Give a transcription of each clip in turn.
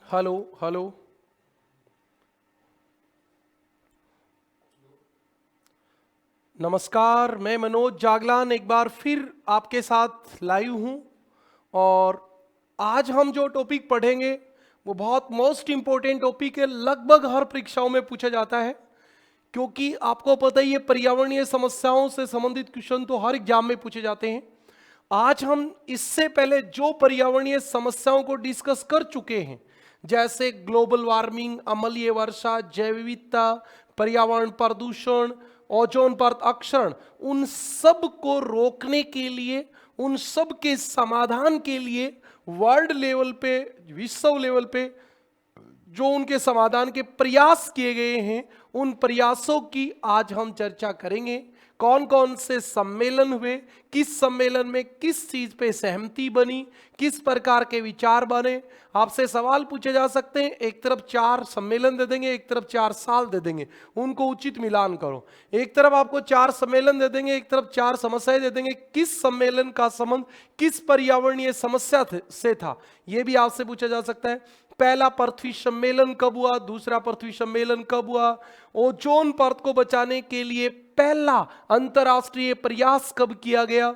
Hello hello. नमस्कार, मैं मनोज जागलान एक बार फिर आपके साथ लाइव हूं। और आज हम जो टॉपिक पढ़ेंगे वो बहुत मोस्ट इम्पोर्टेंट टॉपिक है, लगभग हर परीक्षाओं में पूछा जाता है। क्योंकि आपको पता ही है, पर्यावरणीय समस्याओं से संबंधित क्वेश्चन तो हर एग्जाम में पूछे जाते हैं। आज हम इससे पहले जो पर्यावरणीय समस्याओं को डिस्कस कर चुके हैं, जैसे ग्लोबल वार्मिंग, अम्लीय वर्षा, जैव विविधता, पर्यावरण प्रदूषण, ओजोन परत अपक्षरण, उन सब को रोकने के लिए, उन सब के समाधान के लिए वर्ल्ड लेवल पे, विश्व लेवल पे जो उनके समाधान के प्रयास किए गए हैं, उन प्रयासों की आज हम चर्चा करेंगे। कौन कौन से सम्मेलन हुए, किस सम्मेलन में किस चीज पे सहमति बनी, किस प्रकार के विचार बने। आपसे सवाल पूछे जा सकते हैं, एक तरफ 4 सम्मेलन दे देंगे, एक तरफ 4 साल दे देंगे, उनको उचित मिलान करो। एक तरफ आपको 4 सम्मेलन दे देंगे, एक तरफ 4 समस्याएं दे देंगे, किस सम्मेलन का संबंध किस पर्यावरणीय समस्या से था, यह भी आपसे पूछा जा सकता है। पहला पृथ्वी सम्मेलन कब हुआ, दूसरा पृथ्वी सम्मेलन कब हुआ, ओजोन परत को बचाने के लिए पहला अंतरराष्ट्रीय प्रयास कब किया गया,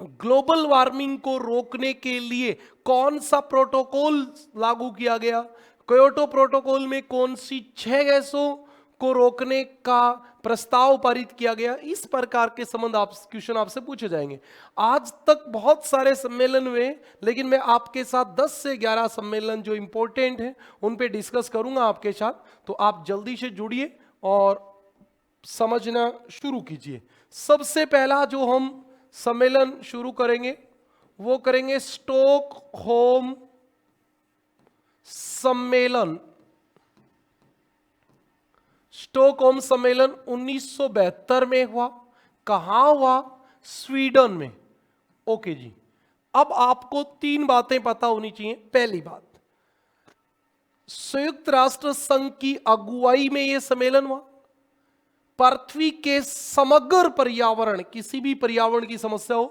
ग्लोबल वार्मिंग को रोकने के लिए कौन सा प्रोटोकॉल लागू किया गया, क्योटो प्रोटोकॉल में कौन सी 6 गैसों को रोकने का प्रस्ताव पारित किया गया। इस प्रकार के संबंध क्वेश्चन आपसे पूछे जाएंगे। आज तक बहुत सारे सम्मेलन हुए, लेकिन मैं आपके साथ 10 से 11 सम्मेलन जो इंपॉर्टेंट हैं उन पे डिस्कस करूंगा आपके साथ। तो आप जल्दी से जुड़िए और समझना शुरू कीजिए। सबसे पहला जो हम सम्मेलन शुरू करेंगे वो करेंगे स्टॉकहोम सम्मेलन। स्टॉकहोम सम्मेलन 1972 में हुआ। कहां हुआ? स्वीडन में। ओके जी। अब आपको 3 बातें पता होनी चाहिए। पहली बात, संयुक्त राष्ट्र संघ की अगुवाई में यह सम्मेलन हुआ। पृथ्वी के समग्र पर्यावरण, किसी भी पर्यावरण की समस्या हो,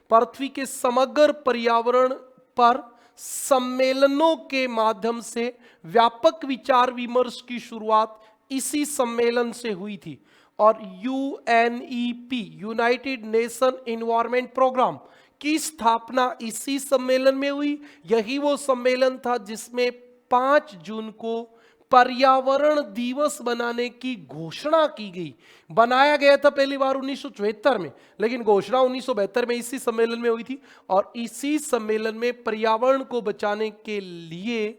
पृथ्वी के समग्र पर्यावरण पर सम्मेलनों के माध्यम से व्यापक विचार विमर्श की शुरुआत इसी सम्मेलन से हुई थी। और UNEP, united nation environment programme की स्थापना इसी सम्मेलन में हुई। यही वो सम्मेलन था जिसमें 5 जून को पर्यावरण दिवस बनाने की घोषणा की गई। बनाया गया था पहली बार 1974 में, लेकिन घोषणा 1972 में इसी सम्मेलन में हुई थी। और इसी सम्मेलन में पर्यावरण को बचाने के लिए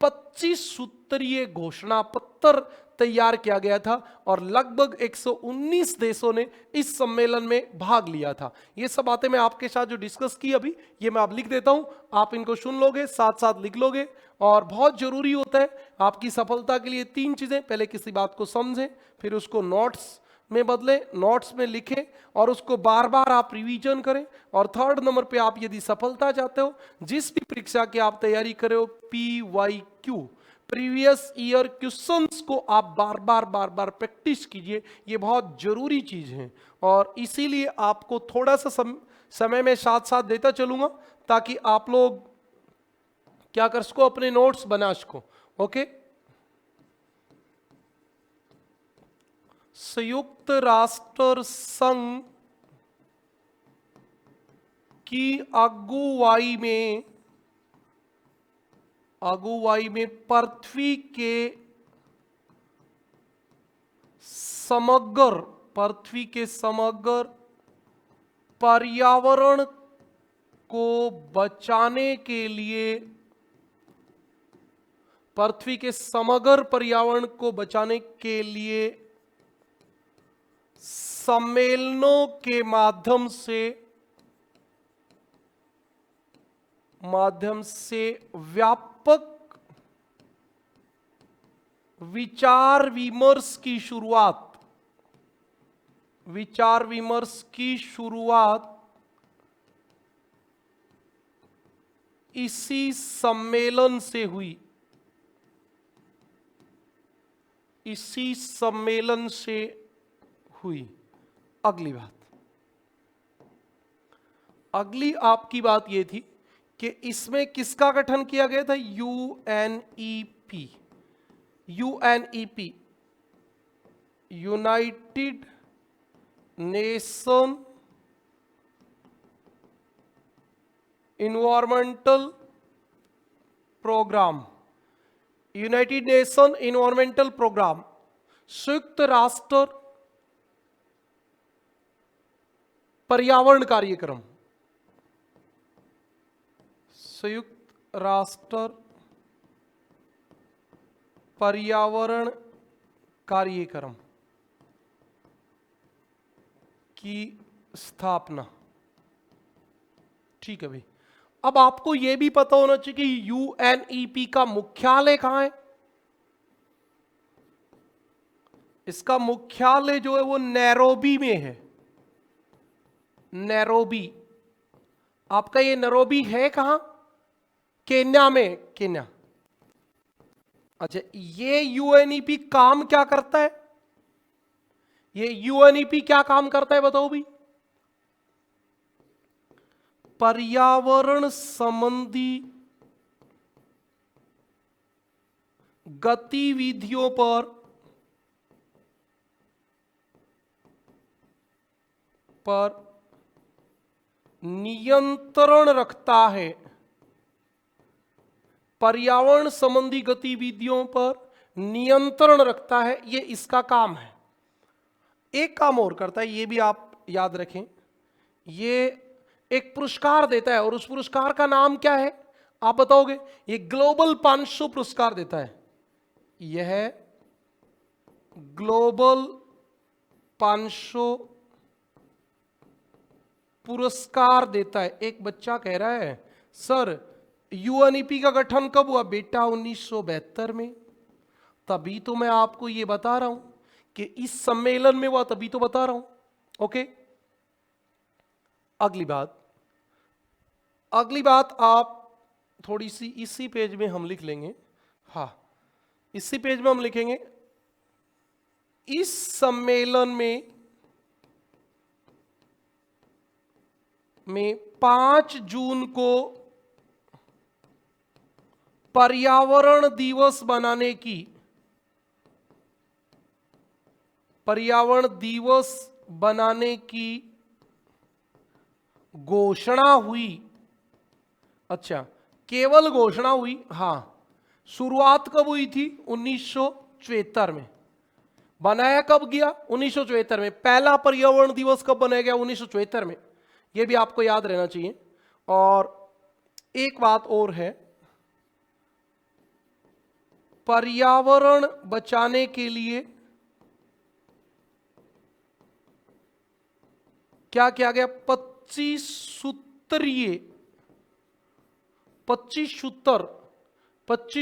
25 सूत्रीय घोषणा पत्र तैयार किया गया था और लगभग 119 देशों ने इस सम्मेलन में भाग लिया था। ये सब बातें मैं आपके साथ जो डिस्कस की अभी, ये मैं आप लिख देता हूं, आप इनको सुन लोगे, साथ साथ लिख लोगे। और बहुत जरूरी होता है आपकी सफलता के लिए 3 चीजें। पहले किसी बात को समझें, फिर उसको नोट्स में बदलें, नोट्स में लिखें और उसको बार बार आप रिवीजन करें। और 3rd नंबर पे, आप यदि सफलता चाहते हो, जिस भी परीक्षा की आप तैयारी कर रहे हो, PYQ, प्रीवियस ईयर क्वेश्चंस को आप बार बार प्रैक्टिस कीजिए। ये बहुत जरूरी चीज है और इसीलिए आपको थोड़ा सा समय में साथ साथ देता चलूंगा ताकि आप लोग क्या कर सको, अपने नोट्स बना सको। ओके। संयुक्त राष्ट्र संघ की अगुवाई में पृथ्वी के समग्र पर्यावरण को बचाने के लिए, पृथ्वी के समग्र पर्यावरण को बचाने के लिए सम्मेलनों के माध्यम से व्यापक विचार विमर्श की शुरुआत इसी सम्मेलन से हुई। अगली आपकी बात यह थी कि इसमें किसका गठन किया गया था? UNEP. UNEP, united nation environmental programme. United nation environmental programme, संयुक्त राष्ट्र पर्यावरण कार्यक्रम। संयुक्त राष्ट्र पर्यावरण कार्यक्रम की स्थापना। ठीक है भाई। अब आपको यह भी पता होना चाहिए कि यूएनईपी का मुख्यालय कहां है। इसका मुख्यालय जो है वो नैरोबी में है। नैरोबी। आपका ये नैरोबी है कहां? केन्या में। केन्या। अच्छा, ये यूएनईपी काम क्या करता है? ये यूएनईपी क्या काम करता है बताओ भी? पर्यावरण संबंधी गतिविधियों पर नियंत्रण रखता है। पर्यावरण संबंधी गतिविधियों पर नियंत्रण रखता है, ये इसका काम है। एक काम और करता है, ये भी आप याद रखें, ये एक पुरस्कार देता है और उस पुरस्कार का नाम क्या है आप बताओगे? ये ग्लोबल 500 पुरस्कार देता है। यह ग्लोबल 500 पुरस्कार देता है। एक बच्चा कह रहा है सर यूएनईपी का गठन कब हुआ? बेटा 1972 में। तभी तो मैं आपको ये बता रहा हूं कि इस सम्मेलन में हुआ, तभी तो बता रहा हूं। ओके, अगली बात आप थोड़ी सी इसी पेज में हम लिख लेंगे। हाँ, इसी पेज में हम लिखेंगे, इस सम्मेलन में 5 जून को पर्यावरण दिवस बनाने की घोषणा हुई। अच्छा, केवल घोषणा हुई। हां, शुरुआत कब हुई थी? 1974 में। बनाया कब गया? 1974 में। पहला पर्यावरण दिवस कब बनाया गया? 1974 में। यह भी आपको याद रहना चाहिए। और एक बात और है, पर्यावरण बचाने के लिए क्या किया गया? 25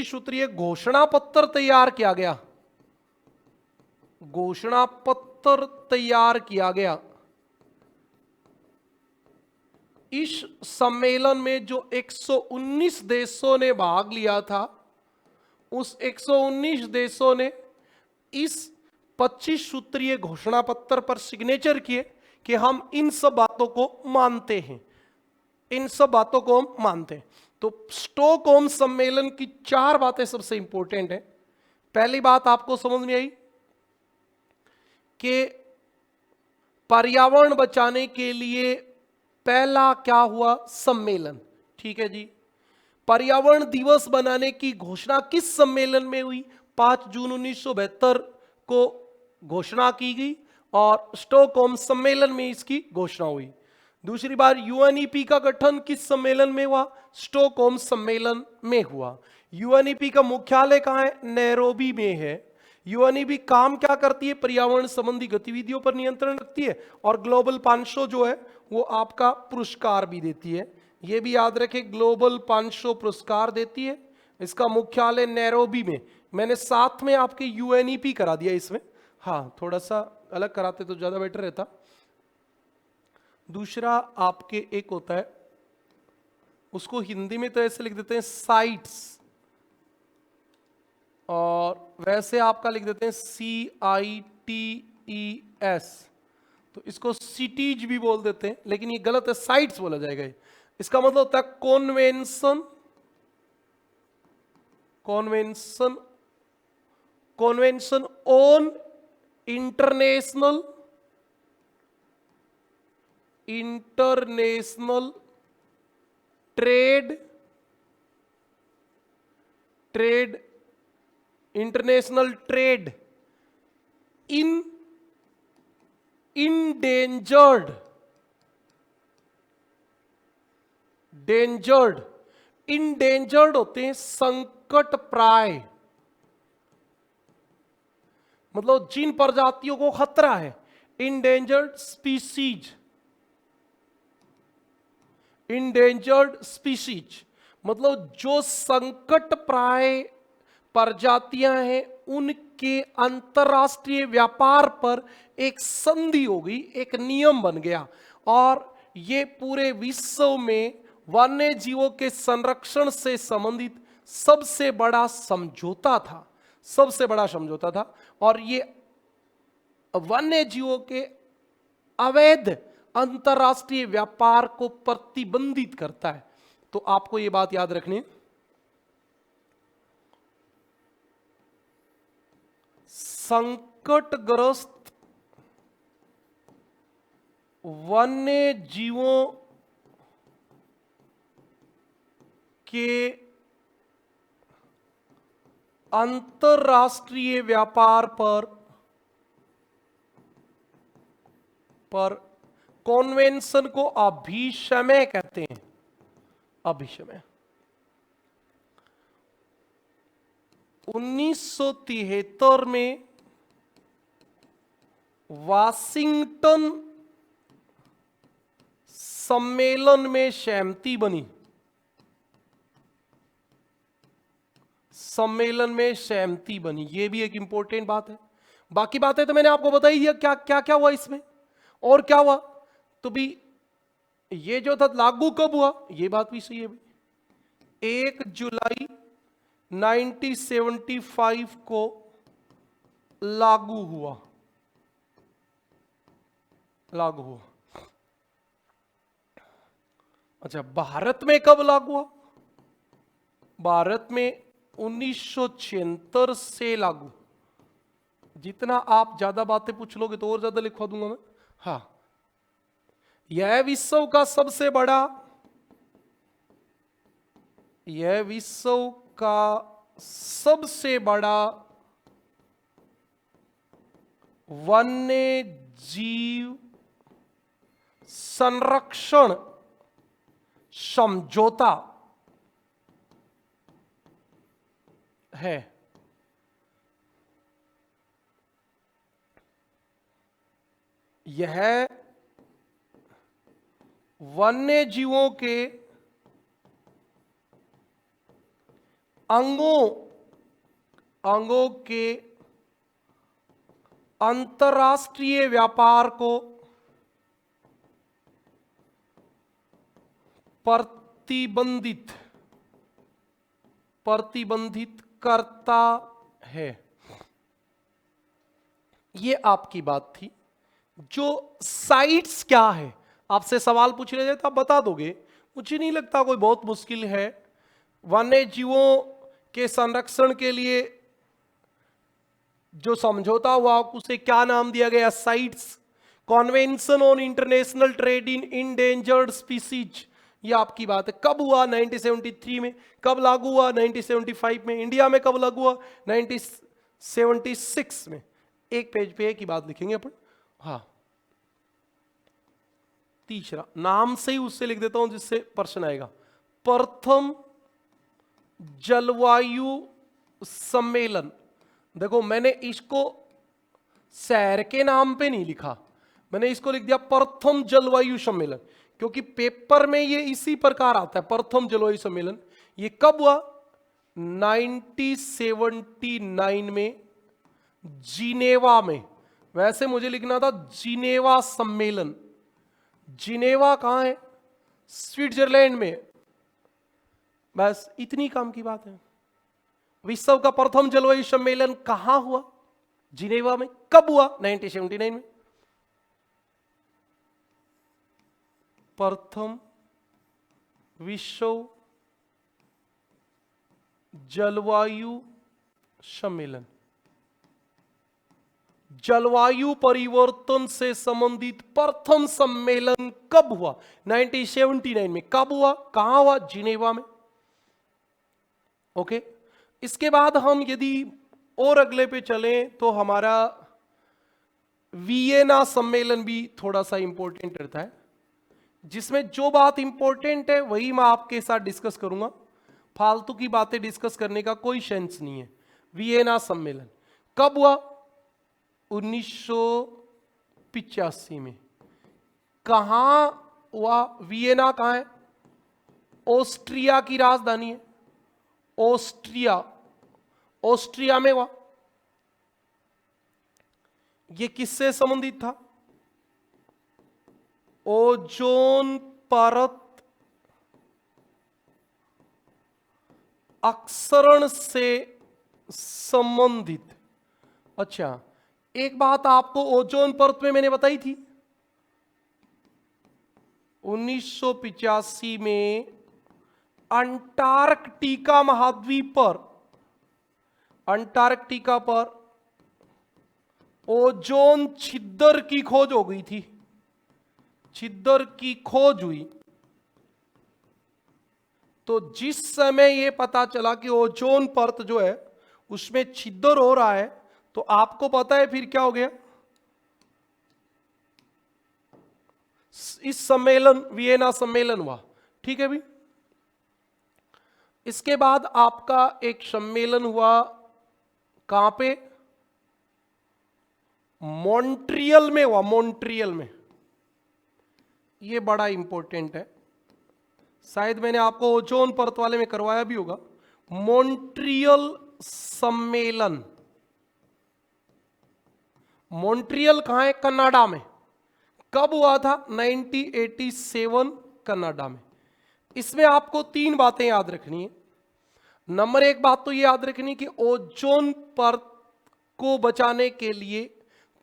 सूत्रीय घोषणा पत्र तैयार किया गया। घोषणा पत्र तैयार किया गया। इस सम्मेलन में जो 119 देशों ने भाग लिया था, उस 119 देशों ने इस 25 सूत्रीय घोषणा पत्र पर सिग्नेचर किए कि हम इन सब बातों को मानते हैं। इन सब बातों को हम मानते हैं। तो स्टॉकहोम सम्मेलन की 4 बातें सबसे इंपॉर्टेंट है। पहली बात आपको समझ में आई कि पर्यावरण बचाने के लिए पहला क्या हुआ? सम्मेलन। ठीक है जी। पर्यावरण दिवस बनाने की घोषणा किस सम्मेलन में हुई? 5 जून 1972 को घोषणा की गई और स्टॉकहोम सम्मेलन में इसकी घोषणा हुई। दूसरी बार यूएनईपी का गठन किस सम्मेलन में हुआ? स्टॉकहोम सम्मेलन में हुआ। यूएनईपी का मुख्यालय कहां है? नैरोबी में है। यूएनईपी काम क्या करती है? पर्यावरण संबंधी गतिविधियों पर नियंत्रण रखती है और ग्लोबल 500 जो है वो आपका पुरस्कार भी देती है। ये भी याद रखें, ग्लोबल 500 पुरस्कार देती है। इसका मुख्यालय नैरोबी में। मैंने साथ में आपके यूएनईपी करा दिया इसमें। हाँ, थोड़ा सा अलग कराते तो ज्यादा बेटर रहता। दूसरा आपके एक होता है, उसको हिंदी में तो ऐसे लिख देते हैं साइट्स, और वैसे आपका लिख देते हैं CITES। तो इसको सिटीज भी बोल देते हैं, लेकिन ये गलत है, साइट्स बोला जाएगा। इसका मतलब होता है convention, convention, convention on international, international trade, trade, international trade in endangered, endangered, endangered होते हैं संकट प्राय, मतलब जिन प्रजातियों को खतरा है, इंडेंजर्ड स्पीसीज, इंडेंजर्ड स्पीसीज मतलब जो संकट प्राय प्रजातियां हैं उनके अंतरराष्ट्रीय व्यापार पर एक संधि हो गई, एक नियम बन गया और ये पूरे विश्व में वन्य जीवों के संरक्षण से संबंधित सबसे बड़ा समझौता था, सबसे बड़ा समझौता था और ये वन्य जीवों के अवैध अंतरराष्ट्रीय व्यापार को प्रतिबंधित करता है। तो आपको यह बात याद रखनी, संकटग्रस्त वन्य जीवों के अंतरराष्ट्रीय व्यापार पर कॉन्वेंशन को अभिशमय कहते हैं, अभिशमय। 1973 में वाशिंगटन सम्मेलन में सहमति बनी, सम्मेलन में सहमति बनी, यह भी एक इंपॉर्टेंट बात है। बाकी बातें तो मैंने आपको बता ही दिया क्या क्या क्या हुआ इसमें और क्या हुआ, तो भी ये जो था लागू कब हुआ, ये बात भी सही है भाई। 1 जुलाई 1975 को लागू हुआ, लागू हुआ। अच्छा, भारत में कब लागू हुआ? भारत में 1976 से लागू। जितना आप ज्यादा बातें पूछ लोगे तो और ज्यादा लिखवा दूंगा मैं। हाँ, यह विश्व का सबसे बड़ा, यह विश्व का सबसे बड़ा वन्य जीव संरक्षण समझौता है। यह वन्य जीवों के अंगों के अंतरराष्ट्रीय व्यापार को प्रतिबंधित करता है। ये आपकी बात थी। जो साइट्स क्या है, आपसे सवाल पूछ रहे थे तो आप बता दोगे, मुझे नहीं लगता कोई बहुत मुश्किल है। वन्य जीवों के संरक्षण के लिए जो समझौता हुआ उसे क्या नाम दिया गया? Sites. Convention on international trade in endangered species, ये आपकी बात है। कब हुआ? 1973 में। कब लागू हुआ? 1975 में। इंडिया में कब लागू हुआ? 1976 में। एक पेज पे एक ही बात लिखेंगे अपन। हाँ, तीसरा नाम से ही उससे लिख देता हूं जिससे प्रश्न आएगा। प्रथम जलवायु सम्मेलन। देखो, मैंने इसको शहर के नाम पे नहीं लिखा, मैंने इसको लिख दिया प्रथम जलवायु सम्मेलन, क्योंकि पेपर में ये इसी प्रकार आता है, प्रथम जलवायु सम्मेलन। ये कब हुआ? 1979 में जिनेवा में। वैसे मुझे लिखना था जिनेवा सम्मेलन। जिनेवा कहां है? स्विट्जरलैंड में। बस इतनी काम की बात है। विश्व का प्रथम जलवायु सम्मेलन कहां हुआ? जिनेवा में। कब हुआ? 1979 में। प्रथम विश्व जलवायु सम्मेलन। जलवायु परिवर्तन से संबंधित प्रथम सम्मेलन कब हुआ? 1979 में। कब हुआ, कहां हुआ? जिनेवा में। ओके। इसके बाद हम यदि और अगले पे चलें तो हमारा वियना सम्मेलन भी थोड़ा सा इंपॉर्टेंट रहता है, जिसमें जो बात इंपॉर्टेंट है वही मैं आपके साथ डिस्कस करूंगा। फालतू की बातें डिस्कस करने का कोई सेंस नहीं है। वियना सम्मेलन कब हुआ? 1985 में। कहां हुआ? वियना कहां है? ऑस्ट्रिया की राजधानी है। ऑस्ट्रिया, ऑस्ट्रिया में हुआ। यह किससे संबंधित था? ओजोन परत अपसरण से संबंधित। अच्छा, एक बात आपको ओजोन परत में मैंने बताई थी। 1985 में अंटार्कटिका महाद्वीप पर, अंटार्कटिका पर ओजोन छिद्र की खोज हो गई थी। छिद्र की खोज हुई। तो जिस समय यह पता चला कि ओजोन परत जो है उसमें छिद्र हो रहा है, तो आपको पता है फिर क्या हो गया? इस सम्मेलन, वियना सम्मेलन हुआ। ठीक है भी। इसके बाद आपका एक सम्मेलन हुआ, कहां पे? मॉन्ट्रियल में हुआ। मॉन्ट्रियल में। यह बड़ा इंपॉर्टेंट है, शायद मैंने आपको ओजोन परत वाले में करवाया भी होगा। मॉन्ट्रियल सम्मेलन। मॉन्ट्रियल कहां है? कनाडा में। कब हुआ था? 1987, कनाडा में। इसमें आपको 3 बातें याद रखनी है। नंबर 1 बात तो ये याद रखनी कि ओजोन परत को बचाने के लिए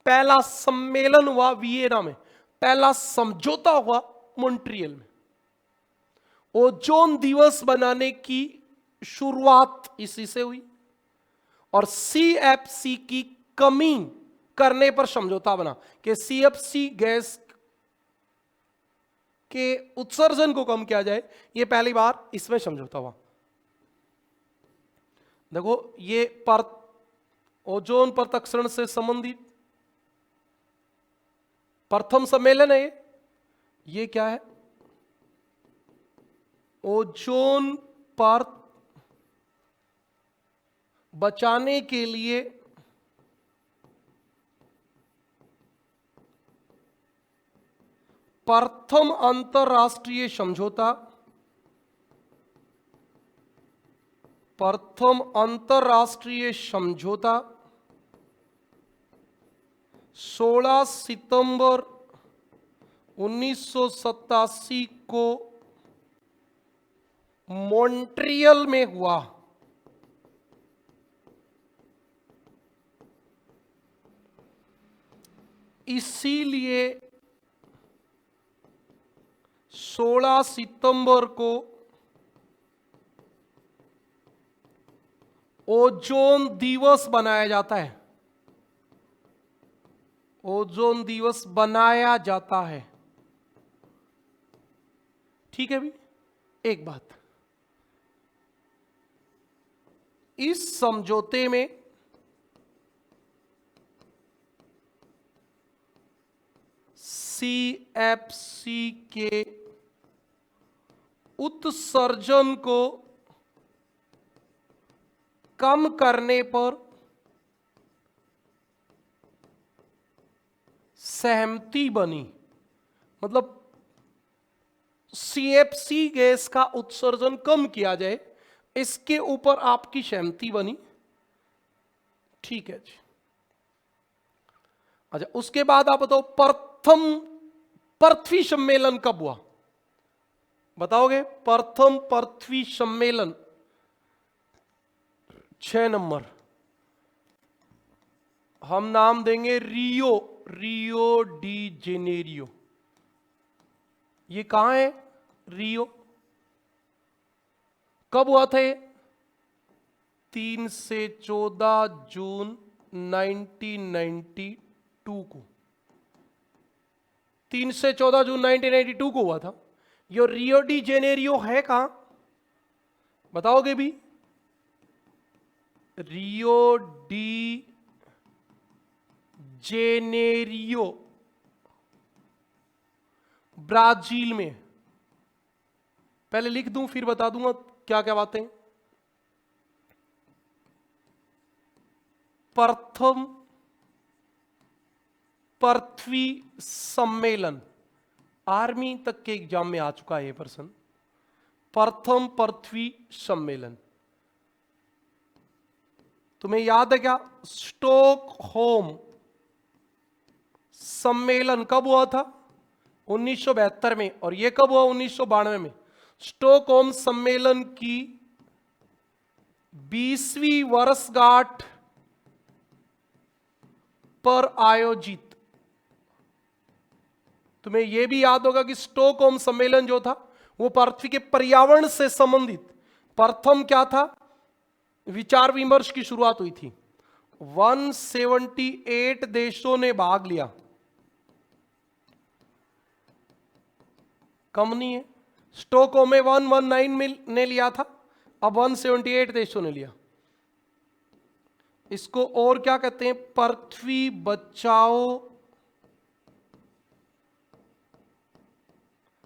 पहला सम्मेलन हुआ वियना में, पहला समझौता हुआ मॉन्ट्रियल में। ओजोन दिवस बनाने की शुरुआत इसी से हुई और CFC की कमी करने पर समझौता बना कि CFC गैस के उत्सर्जन को कम किया जाए। यह पहली बार इसमें समझौता हुआ। देखो, ये परत, ओजोन परत अपसरण से संबंधित प्रथम सम्मेलन है। ये क्या है? ओजोन परत बचाने के लिए प्रथम अंतरराष्ट्रीय समझौता, प्रथम अंतरराष्ट्रीय समझौता 16 सितंबर 1987 को मॉन्ट्रियल में हुआ। इसीलिए 16 सितंबर को ओजोन दिवस बनाया जाता है। ओजोन दिवस बनाया जाता है। ठीक है भी। एक बात, इस समझौते में CFC के उत्सर्जन को कम करने पर सहमति बनी। मतलब CFC गैस का उत्सर्जन कम किया जाए, इसके ऊपर आपकी सहमति बनी। ठीक है जी। अच्छा, उसके बाद आप बताओ प्रथम पृथ्वी सम्मेलन कब हुआ? बताओगे? प्रथम पृथ्वी सम्मेलन 6 नंबर हम नाम देंगे रियो, रियो डी जेनेरियो। ये कहां है? रियो। कब हुआ था ये? 3 से 14 जून 1992 को, 3 से 14 जून 1992 को हुआ था। ये रियो डी जेनेरियो है कहां, बताओगे भी? रियो डी जेनेरियो ब्राजील में। पहले लिख दूं फिर बता दूंगा क्या क्या बातें। प्रथम पृथ्वी सम्मेलन, आर्मी तक के एग्जाम में आ चुका है ये प्रश्न। प्रथम पृथ्वी सम्मेलन तुम्हें याद है क्या? स्टॉकहोम सम्मेलन कब हुआ था? 1972 में। और ये कब हुआ? 1992 में। स्टॉकहोम सम्मेलन की 20वीं वर्षगांठ पर आयोजित। तुम्हें यह भी याद होगा कि स्टॉकहोम सम्मेलन जो था वो पृथ्वी के पर्यावरण से संबंधित प्रथम क्या था? विचार विमर्श की शुरुआत हुई थी। 178 देशों ने भाग लिया, कम नहीं है। स्टॉकहोम में 119 ने लिया था, अब 178 देशों ने लिया। इसको और क्या कहते हैं? पृथ्वी बचाओ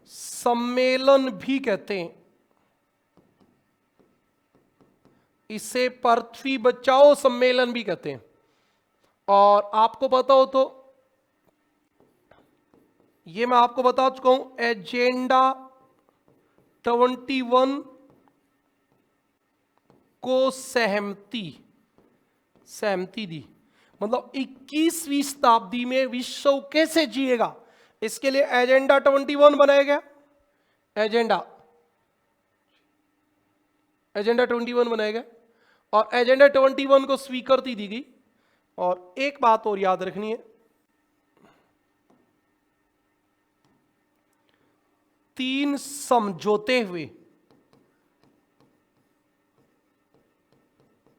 सम्मेलन भी कहते हैं। इसे पृथ्वी बचाओ सम्मेलन भी कहते हैं। और आपको पता हो तो ये मैं आपको बता चुका हूं, एजेंडा 21 को सहमति दी। मतलब 21वीं शताब्दी में विश्व कैसे जिएगा, इसके लिए एजेंडा 21 बनाया गया। एजेंडा 21 बनाया गया और एजेंडा 21 को स्वीकृति दी गई। और एक बात और याद रखनी है, 3 समझौते हुए।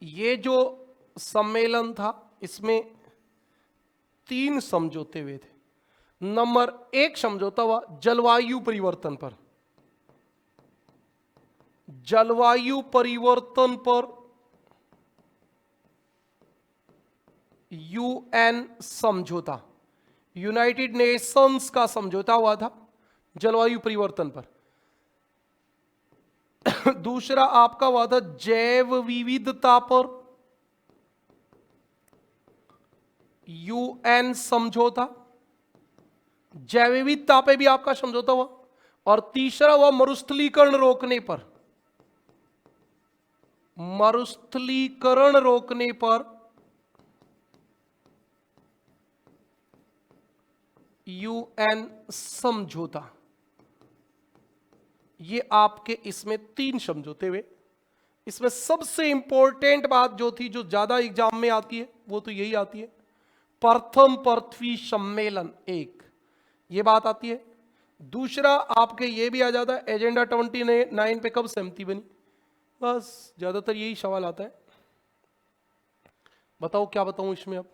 ये जो सम्मेलन था इसमें 3 समझौते हुए थे। नंबर 1 समझौता हुआ जलवायु परिवर्तन पर। जलवायु परिवर्तन पर यूएन समझौता, यूनाइटेड नेशंस का समझौता हुआ था जलवायु परिवर्तन पर। दूसरा आपका हुआ था जैव विविधता पर यूएन समझौता, जैव विविधता पे भी आपका समझौता हुआ। और तीसरा हुआ मरुस्थलीकरण रोकने पर। मरुस्थलीकरण रोकने पर यूएन समझौता। ये आपके इसमें 3 समझौते हुए। इसमें सबसे इंपॉर्टेंट बात जो थी, जो ज्यादा एग्जाम में आती है, वो तो यही आती है, प्रथम पृथ्वी सम्मेलन 1, ये बात आती है। दूसरा आपके ये भी आ जाता है एजेंडा 29 पे कब सहमति बनी। बस ज्यादातर यही सवाल आता है। बताओ क्या बताऊं इसमें अब।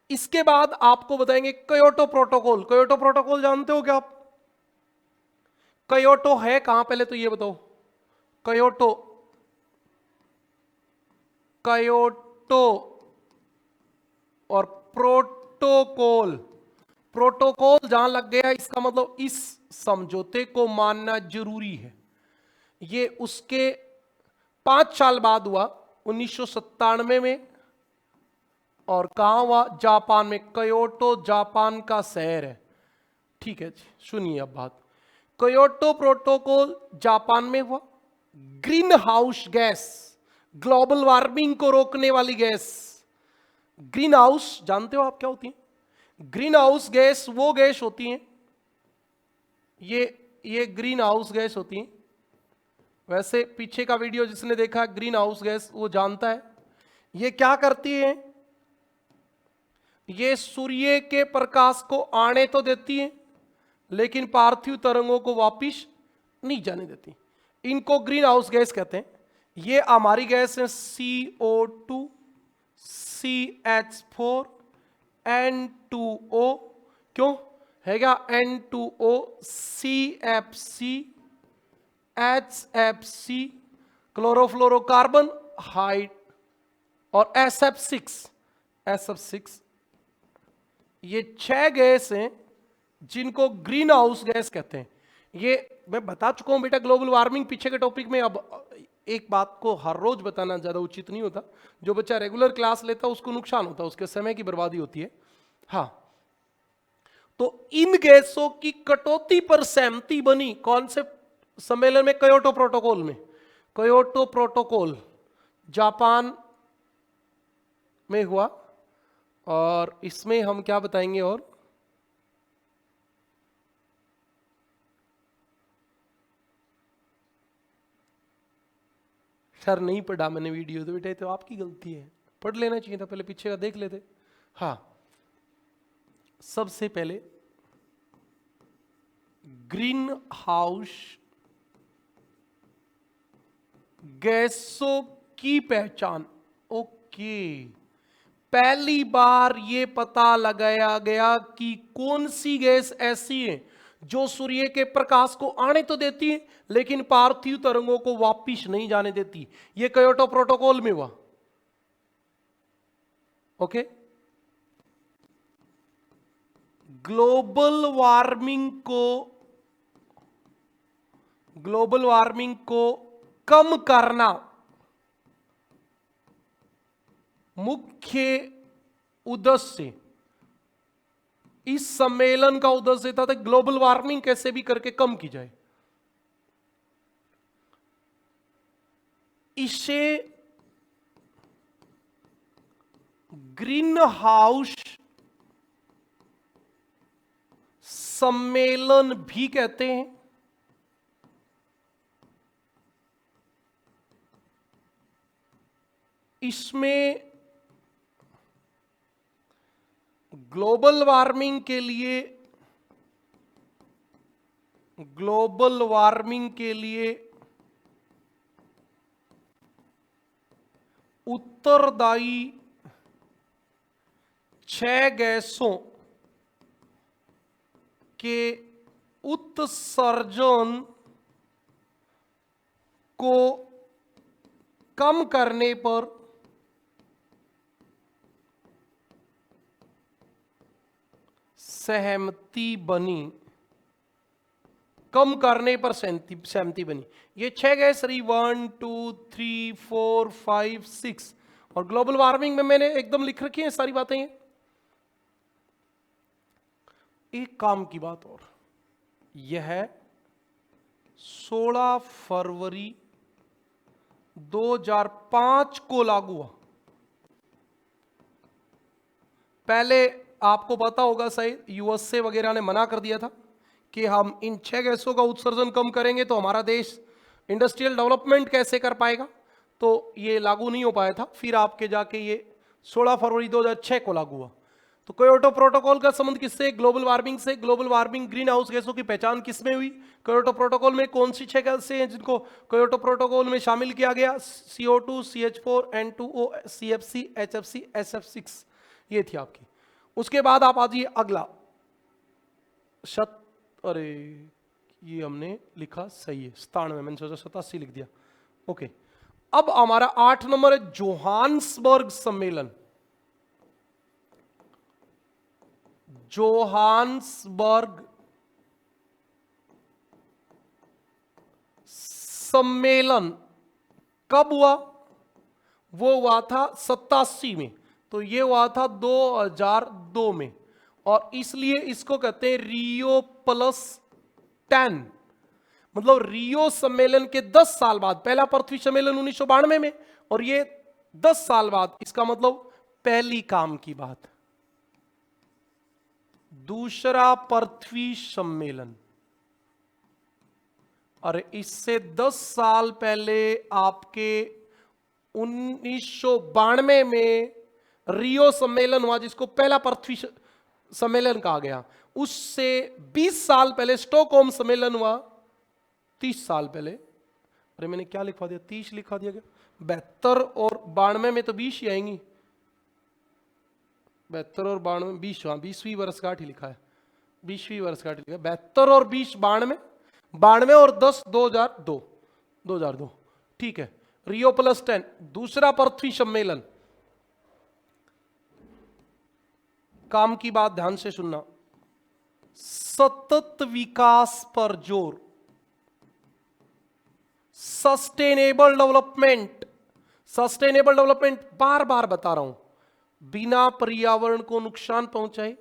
इसके बाद आपको बताएंगे क्योटो प्रोटोकॉल। क्योटो प्रोटोकॉल जानते हो क्या आप? क्योटो है कहां, पहले तो ये बताओ। क्योटो और प्रोटोकॉल। प्रोटोकॉल जहां लग गया इसका मतलब इस समझौते को मानना जरूरी है। ये उसके 5 साल बाद हुआ, 1997 में। और कहां हुआ? जापान में। क्योटो जापान का शहर है। ठीक है जी, सुनिए अब बात। क्योटो प्रोटोकॉल जापान में हुआ। Green house gas, global warming को रोकने वाली गैस। ग्रीन हाउस जानते हो आप क्या होती है? ग्रीन हाउस गैस वो गैस होती है, ये ग्रीन हाउस गैस होती है। वैसे पीछे का वीडियो जिसने देखा ग्रीन हाउस गैस वो जानता है। ये क्या करती है? ये सूर्य के प्रकाश को आने तो देती है, लेकिन पार्थिव तरंगों को वापिस नहीं जाने देती। इनको ग्रीन हाउस गैस कहते हैं। ये हमारी गैस है CO2, CH4, N2O। क्यों है क्या? N2O, CFC, HFC, chlorofluorocarbon hide, और SF6। ये 6 गैस हैं जिनको ग्रीन हाउस गैस कहते हैं। ये मैं बता चुका हूं बेटा ग्लोबल वार्मिंग पीछे के टॉपिक में। अब एक बात को हर रोज बताना ज्यादा उचित नहीं होता। जो बच्चा रेगुलर क्लास लेता है उसको नुकसान होता है, उसके समय की बर्बादी होती है। हाँ, तो इन गैसों की कटौती पर सहमति बनी कौन से सम्मेलन में? क्योटो प्रोटोकॉल में। क्योटो प्रोटोकॉल जापान में हुआ। और इसमें हम क्या बताएंगे? और सर नहीं पढ़ा मैंने वीडियो, तो बेटा तो आपकी गलती है, पढ़ लेना चाहिए था पहले, पीछे का देख लेते। हाँ, सबसे पहले ग्रीन हाउस गैसों की पहचान। ओके, पहली बार ये पता लगाया गया कि कौन सी गैस ऐसी है जो सूर्य के प्रकाश को आने तो देती है लेकिन पार्थिव तरंगों को वापिस नहीं जाने देती। ये क्योटो प्रोटोकॉल में हुआ। ओके, ग्लोबल वार्मिंग को कम करना मुख्य उद्देश्य, इस सम्मेलन का उद्देश्य था ग्लोबल वार्मिंग कैसे भी करके कम की जाए। इसे ग्रीन हाउस सम्मेलन भी कहते हैं। इसमें ग्लोबल वार्मिंग के लिए उत्तरदायी 6 गैसों के उत्सर्जन को कम करने पर सहमति बनी। कम करने पर सहमति बनी। ये 6 गैस रही 1 2 3 4 5 6। और ग्लोबल वार्मिंग में मैंने एकदम लिख रखी है सारी बातें। एक काम की बात और, यह 16 फरवरी 2005 को लागू हुआ। पहले आपको पता होगा शायद यूएसए वगैरह ने मना कर दिया था कि हम इन 6 गैसों का उत्सर्जन कम करेंगे तो हमारा देश इंडस्ट्रियल डेवलपमेंट कैसे कर पाएगा, तो ये लागू नहीं हो पाया था। फिर आपके जाके ये 16 फरवरी 2006 को लागू हुआ। तो क्योटो प्रोटोकॉल का संबंध किससे? ग्लोबल वार्मिंग से। ग्लोबल वार्मिंग ग्रीन हाउस गैसों की पहचान किसमें हुई? क्योटो प्रोटोकॉल में। कौन सी 6 गैसें हैं जिनको क्योटो प्रोटोकॉल में शामिल किया गया? CO2, CH4, N2O, CFC, HFC, SF6। ये थी आपकी। उसके बाद आप आ जाइए अगला अरे ये हमने लिखा सही है 97, मैंने सोचा 87 लिख दिया। ओके, अब हमारा 8 नंबर है जोहान्सबर्ग सम्मेलन। जोहान्सबर्ग सम्मेलन कब हुआ? वो हुआ था 87 में, तो ये हुआ था 2002 में। और इसलिए इसको कहते हैं रियो +10। मतलब रियो सम्मेलन के 10 साल बाद, पहला पृथ्वी सम्मेलन 1992 में और ये 10 साल बाद, इसका मतलब पहली काम की बात। दूसरा पृथ्वी सम्मेलन, अरे इससे 10 साल पहले आपके 1992 में रियो सम्मेलन हुआ जिसको पहला पृथ्वी सम्मेलन कहा गया। उससे 20 साल पहले स्टॉकहोम सम्मेलन हुआ, 30 साल पहले। अरे मैंने क्या लिखवा दिया, 30 लिखा दिया क्या? 72 और 92 में तो 20 ही आएंगी। 72 और 92 20, हाँ 20वीं वर्षगांठ ही लिखा है, 20वीं वर्षगांठ लिखा है। 72 और 20 92, 92 और 10 2002, ठीक है। रियो प्लस 10 दूसरा पृथ्वी सम्मेलन। काम की बात ध्यान से सुनना, सतत विकास पर जोर, सस्टेनेबल डेवलपमेंट। सस्टेनेबल डेवलपमेंट बार बार बता रहा हूं, बिना पर्यावरण को नुकसान पहुंचाए,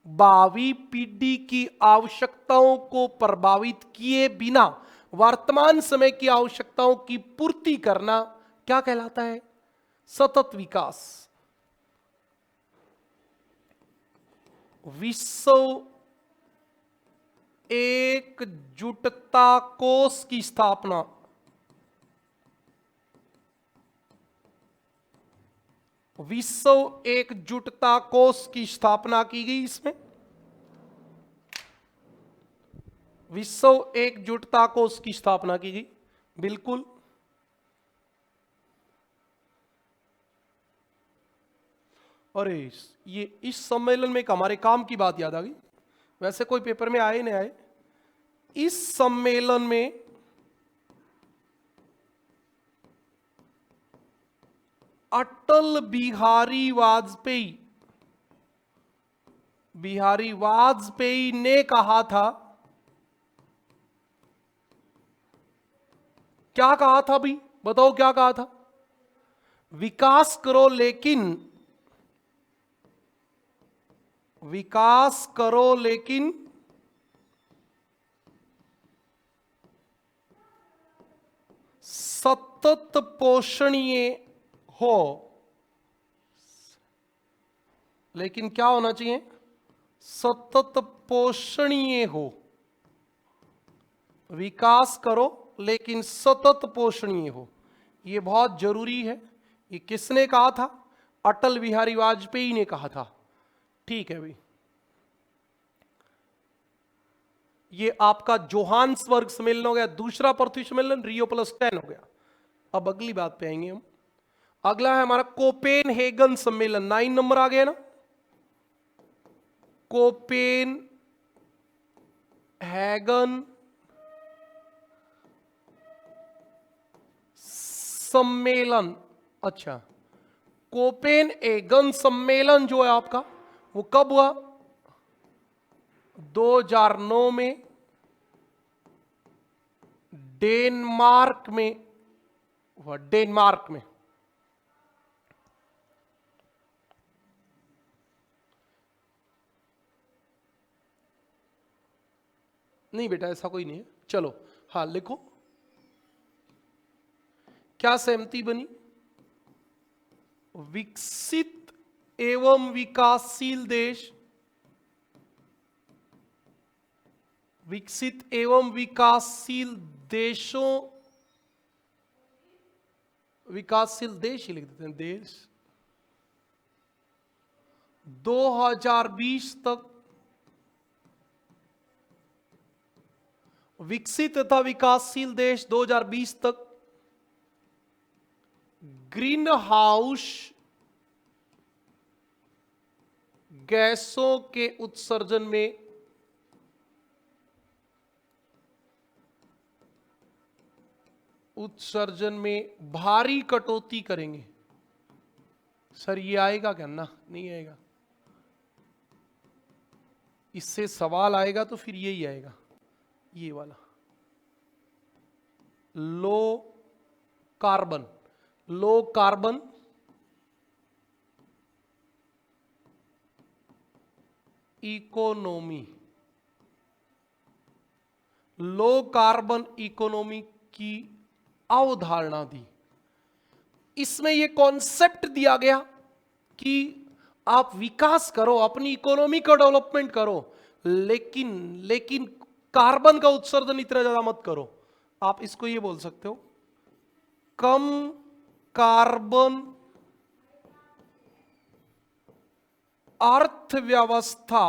भावी पीढ़ी की आवश्यकताओं को प्रभावित किए बिना वर्तमान समय की आवश्यकताओं की पूर्ति करना क्या कहलाता है? सतत विकास। विश्व एकजुटता कोष की स्थापना, विश्व एकजुटता कोष की स्थापना की गई। इसमें विश्व एकजुटता कोष की स्थापना की गई, बिल्कुल। अरे ये इस सम्मेलन में एक हमारे काम की बात याद आ गई, वैसे कोई पेपर में आए नहीं आए। इस सम्मेलन में अटल बिहारी वाजपेयी ने कहा था, क्या कहा था भाई बताओ, क्या कहा था? विकास करो लेकिन सतत पोषणीय हो। लेकिन क्या होना चाहिए? सतत पोषणीय हो। विकास करो लेकिन सतत पोषणीय हो, यह बहुत जरूरी है। ये किसने कहा था? अटल बिहारी वाजपेयी ने कहा था। ठीक है भाई, ये आपका जोहान्सबर्ग सम्मेलन हो गया, दूसरा पृथ्वी सम्मेलन रियो प्लस 10 हो गया। अब अगली बात पे आएंगे हम। अगला है हमारा कोपेनहेगन सम्मेलन, 9 नंबर आ गया ना। कोपेनहेगन सम्मेलन। अच्छा, कोपेनहेगन सम्मेलन जो है आपका, वो कब हुआ? 2009 में डेनमार्क में हुआ, डेनमार्क में। नहीं बेटा ऐसा कोई नहीं है, चलो हाँ लिखो। क्या सहमति बनी? विकसित एवं विकासशील देश, विकसित एवं विकासशील देशों, विकासशील देश ही लिख देते हैं, देश 2020 तक विकसित तथा विकासशील देश 2020 तक ग्रीन हाउस गैसों के उत्सर्जन में भारी कटौती करेंगे। सर ये आएगा क्या? ना नहीं आएगा। इससे सवाल आएगा तो फिर यही आएगा, ये वाला low carbon economy, low carbon economy की अवधारणा दी। इसमें यह कॉन्सेप्ट दिया गया कि आप विकास करो, अपनी इकोनॉमी का डेवलपमेंट करो, लेकिन कार्बन का उत्सर्जन इतना ज्यादा मत करो। आप इसको ये बोल सकते हो, कम कार्बन अर्थव्यवस्था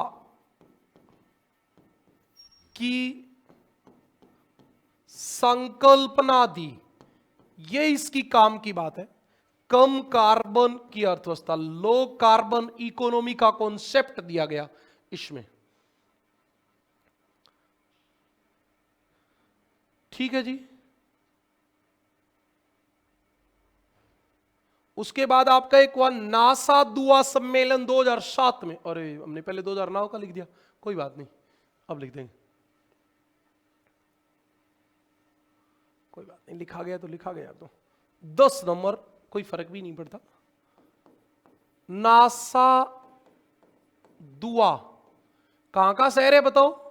की संकल्पना दी। ये इसकी काम की बात है। कम कार्बन की अर्थव्यवस्था, लो कार्बन इकोनॉमी का कॉन्सेप्ट दिया गया इसमें। ठीक है जी। उसके बाद आपका एक हुआ नासा दुआ सम्मेलन 2007 में। अरे हमने पहले 2009 का लिख दिया, कोई बात नहीं, अब लिख देंगे, कोई बात नहीं, लिखा गया तो लिखा गया। तो 10 नंबर, कोई फर्क भी नहीं पड़ता। नासा दुआ कहां का शहर है बताओ?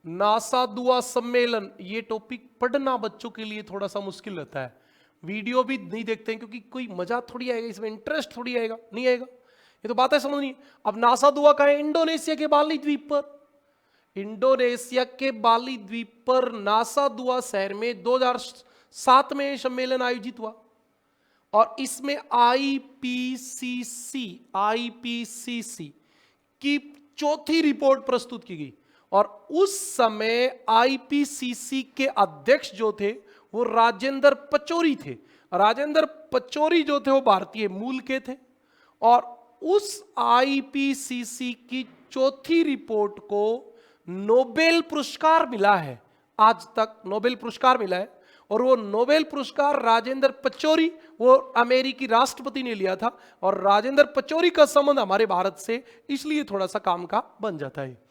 नासा दुआ सम्मेलन। ये टॉपिक पढ़ना बच्चों के लिए थोड़ा सा मुश्किल रहता है, वीडियो भी नहीं देखते हैं क्योंकि कोई मजा थोड़ी आएगा इसमें, इंटरेस्ट थोड़ी आएगा, नहीं आएगा। ये तो बात है समझ नहीं। अब नासा दुआ का है इंडोनेशिया के बाली द्वीप पर। इंडोनेशिया के बाली द्वीप पर नासा दुआ शहर में 2007 में सम्मेलन आयोजित हुआ और इसमें आईपीसीसी की चौथी रिपोर्ट प्रस्तुत की गई। और उस समय आईपीसीसी के अध्यक्ष जो थे वो राजेंद्र पचौरी थे। राजेंद्र पचौरी जो थे वो भारतीय मूल के थे और उस आईपीसीसी की चौथी रिपोर्ट को नोबेल पुरस्कार मिला है। आज तक नोबेल पुरस्कार मिला है और वो नोबेल पुरस्कार राजेंद्र पचौरी, वो अमेरिकी राष्ट्रपति ने लिया था। और राजेंद्र पचौरी का संबंध हमारे भारत से इसलिए थोड़ा सा काम का बन जाता है।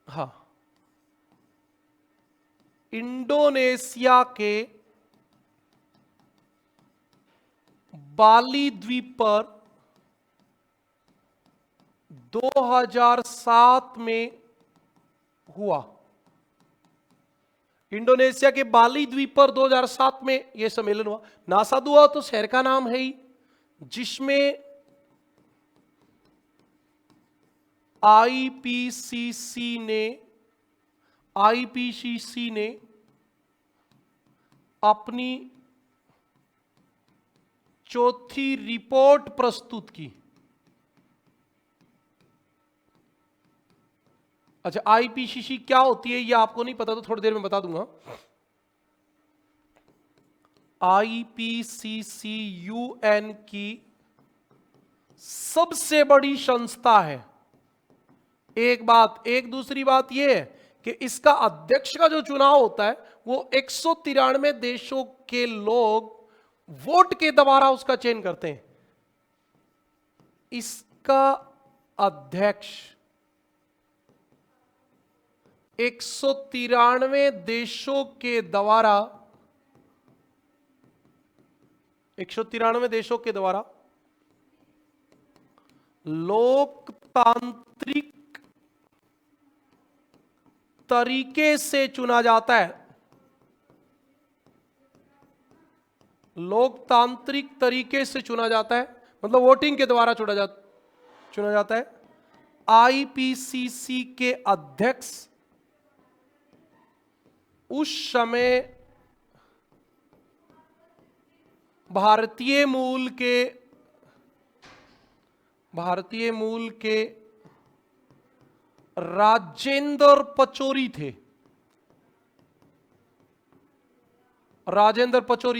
हाँ, इंडोनेशिया के बाली द्वीप पर 2007 में हुआ। इंडोनेशिया के बाली द्वीप पर 2007 में यह सम्मेलन हुआ। नासा दुआ तो शहर का नाम है ही, जिसमें आईपीसीसी ने अपनी चौथी रिपोर्ट प्रस्तुत की। अच्छा, आईपीसीसी क्या होती है ये आपको नहीं पता तो थोड़ी देर में बता दूंगा। आईपीसीसी यूएन की सबसे बड़ी संस्था है। एक दूसरी बात यह है कि इसका अध्यक्ष का जो चुनाव होता है वो 193 देशों के लोग वोट के द्वारा उसका चयन करते हैं। इसका अध्यक्ष 193 देशों के द्वारा लोकतांत्रिक तरीके से चुना जाता है। लोकतांत्रिक तरीके से चुना जाता है, मतलब वोटिंग के द्वारा चुना जाता है। आईपीसीसी के अध्यक्ष उस समय भारतीय मूल के राजेंद्र पचौरी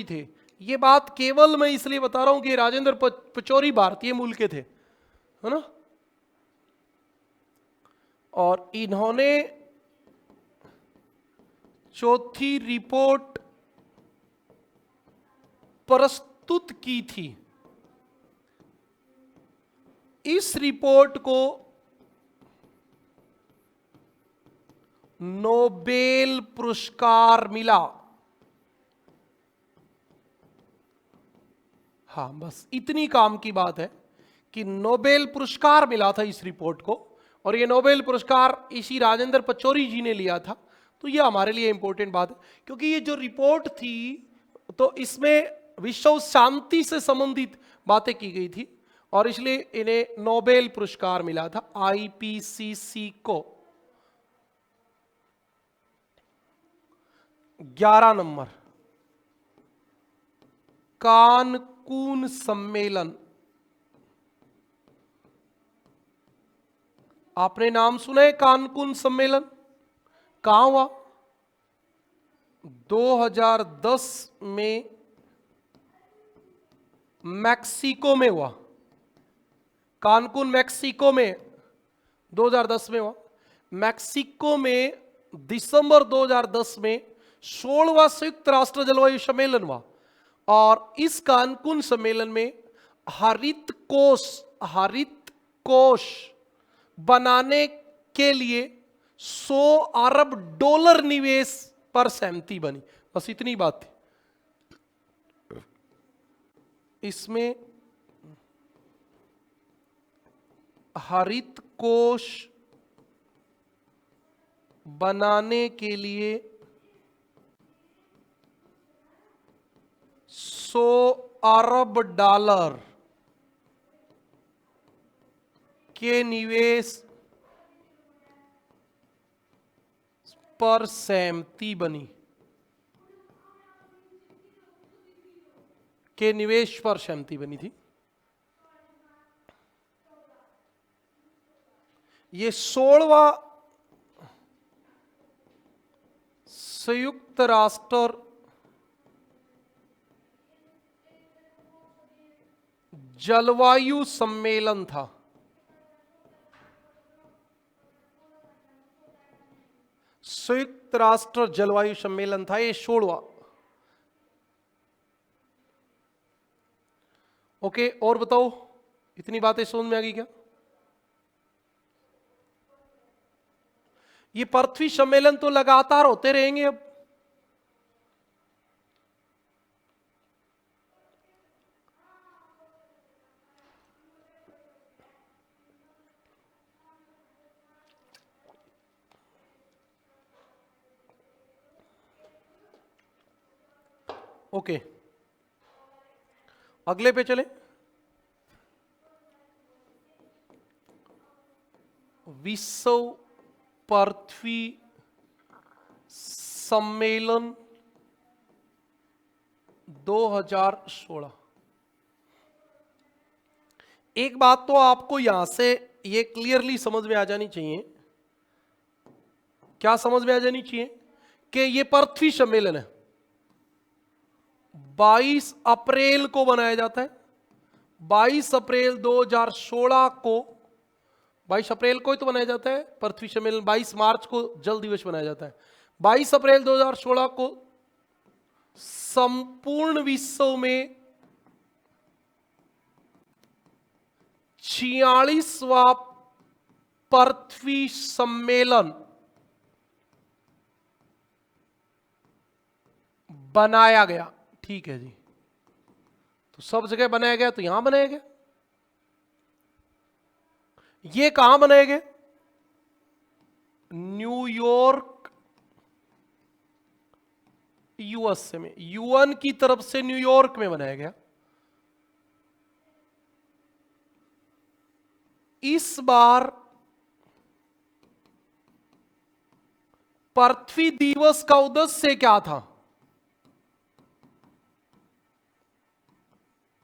थे। ये बात केवल मैं इसलिए बता रहा हूं कि राजेंद्र पचौरी भारतीय मूल के थे, है ना। और इन्होंने चौथी रिपोर्ट प्रस्तुत की थी। इस रिपोर्ट को नोबेल पुरस्कार मिला। हाँ, बस इतनी काम की बात है कि नोबेल पुरस्कार मिला था इस रिपोर्ट को, और ये नोबेल पुरस्कार इसी राजेंद्र पचौरी जी ने लिया था। तो ये हमारे लिए इंपॉर्टेंट बात है क्योंकि ये जो रिपोर्ट थी तो इसमें विश्व शांति से संबंधित बातें की गई थी और इसलिए इन्हें नोबेल पुरस्कार मिला था आईपीसीसी को। 11 नंबर, कानकून सम्मेलन। आपने नाम सुना है कानकुन सम्मेलन? कहां हुआ? 2010 में मैक्सिको में हुआ। कानकुन मैक्सिको में 2010 में हुआ। मैक्सिको में दिसंबर 2010 में 16वां संयुक्त राष्ट्र जलवायु सम्मेलन हुआ। और इस कानकुन सम्मेलन में हरित कोष बनाने के लिए 100 अरब डॉलर निवेश पर सहमति बनी। बस इतनी बात थी। इसमें हरित कोष बनाने के लिए 100 अरब डॉलर के निवेश पर सहमति बनी। के निवेश पर सहमति बनी थी। ये 16वां संयुक्त राष्ट्र जलवायु सम्मेलन था। संयुक्त राष्ट्र जलवायु सम्मेलन था ये 16वां। ओके, और बताओ, इतनी बातें समझ में आ गई क्या? ये पृथ्वी सम्मेलन तो लगातार होते रहेंगे अब। ओके, अगले पे चले। विश्व पृथ्वी सम्मेलन 2016। एक बात तो आपको यहां से ये क्लियरली समझ में आ जानी चाहिए। क्या समझ में आ जानी चाहिए? कि ये पृथ्वी सम्मेलन है। 22 अप्रैल को बनाया जाता है। 22 अप्रैल 2016 को, 22 अप्रैल को ही तो बनाया जाता है पृथ्वी सम्मेलन। 22 मार्च को जल दिवस मनाया जाता है। 22 अप्रैल 2016 को संपूर्ण विश्व में 46वां पृथ्वी सम्मेलन बनाया गया। ठीक है जी, तो सब जगह बनाया गया, तो यहां बनाया गया। ये कहां बनाए गए? न्यूयॉर्क, यूएसए में। यूएन की तरफ से न्यूयॉर्क में बनाया गया। इस बार पृथ्वी दिवस का उद्देश्य क्या था?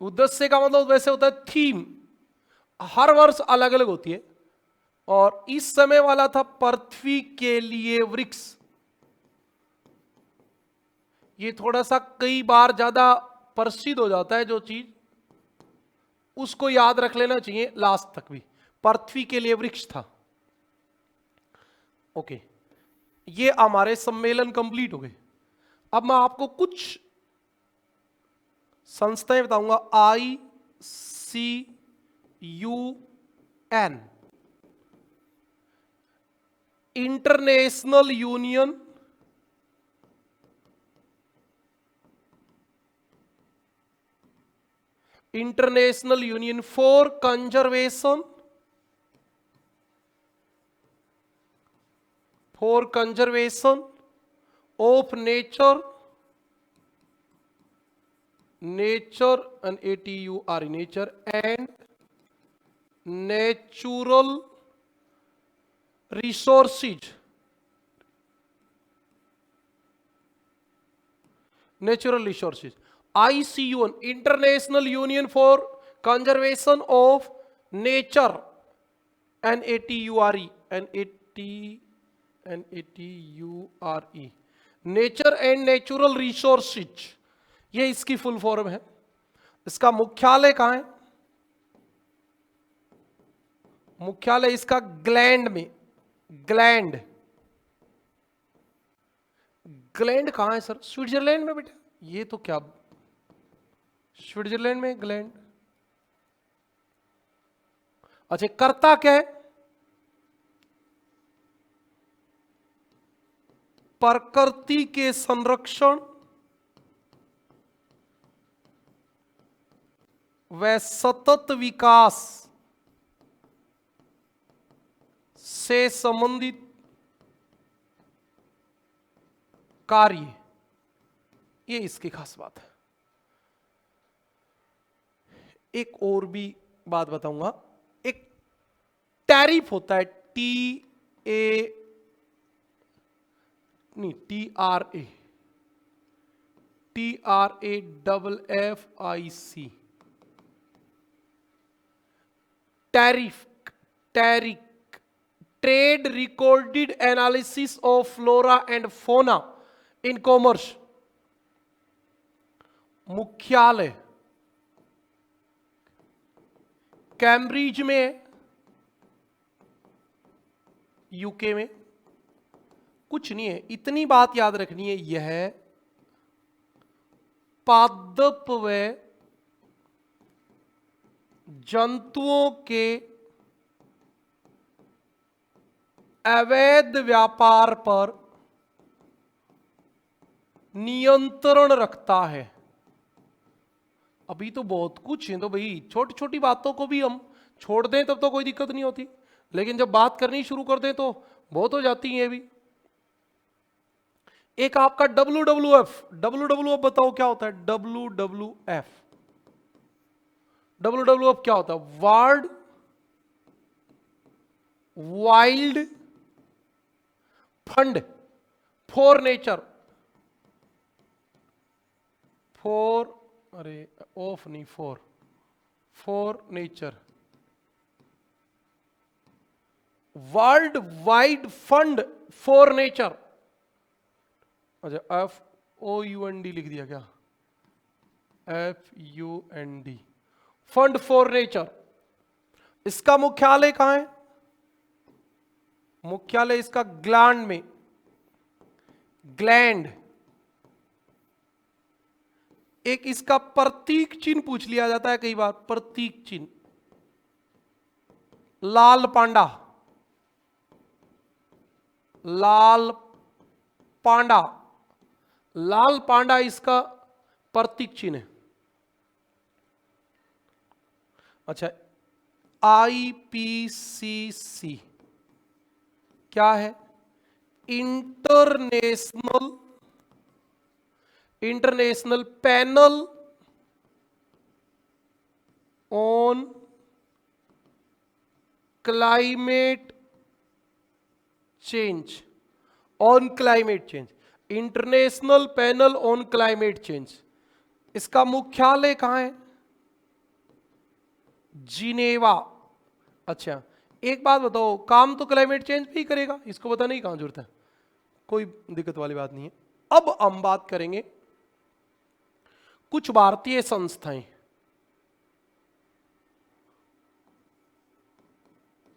उद्देश्य का मतलब वैसे होता है थीम, हर वर्ष अलग अलग होती है। और इस समय वाला था पृथ्वी के लिए वृक्ष। ये थोड़ा सा कई बार ज्यादा प्रसिद्ध हो जाता है जो चीज, उसको याद रख लेना चाहिए लास्ट तक भी। पृथ्वी के लिए वृक्ष था। ओके, ये हमारे सम्मेलन कंप्लीट हो गए। अब मैं आपको कुछ संस्थाएं बताऊंगा। ICUN, international union for conservation of nature and ATURE, nature and natural resources, ICUN, International Union for Conservation of Nature NATURE, NATURE, nature and natural resources, ये इसकी फुल फॉर्म है। इसका मुख्यालय कहां है? मुख्यालय इसका ग्लैंड में। ग्लैंड, ग्लैंड कहां है सर? स्विट्जरलैंड में बेटा। ये तो क्या, स्विट्जरलैंड में ग्लैंड? अच्छा, करता क्या है? प्रकृति के संरक्षण व सतत विकास से संबंधित कार्य, ये इसकी खास बात है। एक और भी बात बताऊंगा। एक टैरिफ होता है, TRAFFIC, टैरिफ, टैरिक, trade recorded analysis of flora and fauna in commerce. मुख्यालय कैम्ब्रिज में, यूके में। कुछ नहीं है, इतनी बात याद रखनी है, यह पादप व जंतुओं के अवैध व्यापार पर नियंत्रण रखता है। अभी तो बहुत कुछ है, तो भाई छोटी छोटी बातों को भी हम छोड़ दें तब तो कोई दिक्कत नहीं होती, लेकिन जब बात करनी शुरू कर दें तो बहुत हो जाती है। भी एक आपका WWF, WWF बताओ क्या होता है? WWF, WWF क्या होता है? World wild fund for nature, for, अरे ऑफ नहीं, for nature, world wide fund for nature. अच्छा, FOUND लिख दिया क्या? FUND, fund for nature. इसका मुख्यालय कहां है? मुख्यालय इसका ग्लैंड में। ग्लैंड। एक इसका प्रतीक चिन्ह पूछ लिया जाता है कई बार, प्रतीक चिन्ह, लाल पांडा, लाल पांडा, लाल पांडा इसका प्रतीक चिन्ह है। अच्छा, IPCC क्या है? International panel on climate change, on climate change, international panel on climate change. इसका मुख्यालय कहां है? जिनेवा। अच्छा, एक बात बताओ, काम तो क्लाइमेट चेंज भी करेगा, इसको बताने की कहां जरूरत है, कोई दिक्कत वाली बात नहीं है। अब हम बात करेंगे कुछ भारतीय संस्थाएं।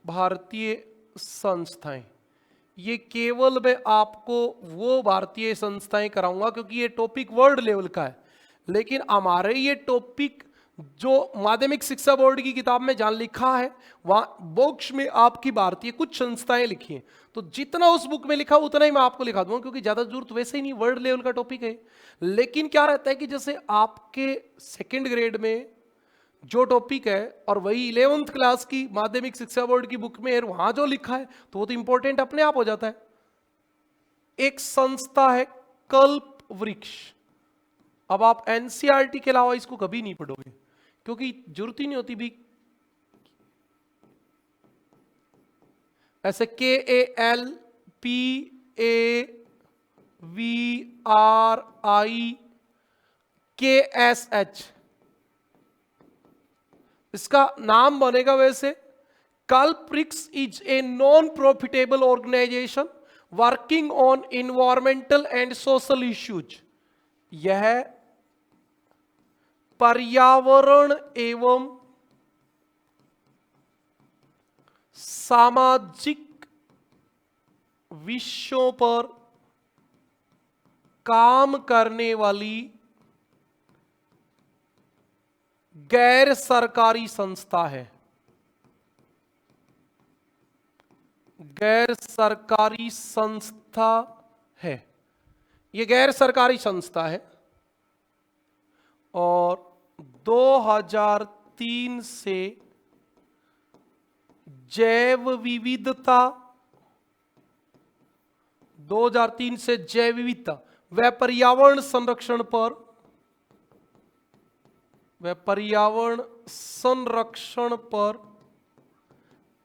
भारतीय संस्थाएं, ये केवल मैं आपको वो भारतीय संस्थाएं कराऊंगा क्योंकि ये टॉपिक वर्ल्ड लेवल का है, लेकिन हमारे ये टॉपिक जो माध्यमिक शिक्षा बोर्ड की किताब में जहां लिखा है वहां बॉक्स में आपकी भारतीय कुछ संस्थाएं लिखी हैं, तो जितना उस बुक में लिखा उतना ही मैं आपको लिखा दूंगा क्योंकि ज्यादा जरूरत वैसे ही नहीं, वर्ल्ड लेवल का टॉपिक है। लेकिन क्या रहता है कि जैसे आपके सेकेंड ग्रेड में जो टॉपिक है और वही 11th क्लास की माध्यमिक शिक्षा बोर्ड की बुक में है, वहां जो लिखा है तो वो तो इंपॉर्टेंट अपने आप हो जाता है। एक संस्था है कल्प वृक्ष। अब आप एनसीईआरटी के अलावा इसको कभी नहीं पढ़ोगे क्योंकि जरूरत ही नहीं होती भी। ऐसे KALPAVRIKSH, इसका नाम बनेगा वैसे Calprix is a non-profitable organization working on environmental and social issues. यह पर्यावरण एवं सामाजिक विषयों पर काम करने वाली गैर सरकारी संस्था है। गैर सरकारी संस्था है, ये गैर सरकारी संस्था है और 2003 से जैव विविधता 2003 से जैव विविधता व पर्यावरण संरक्षण पर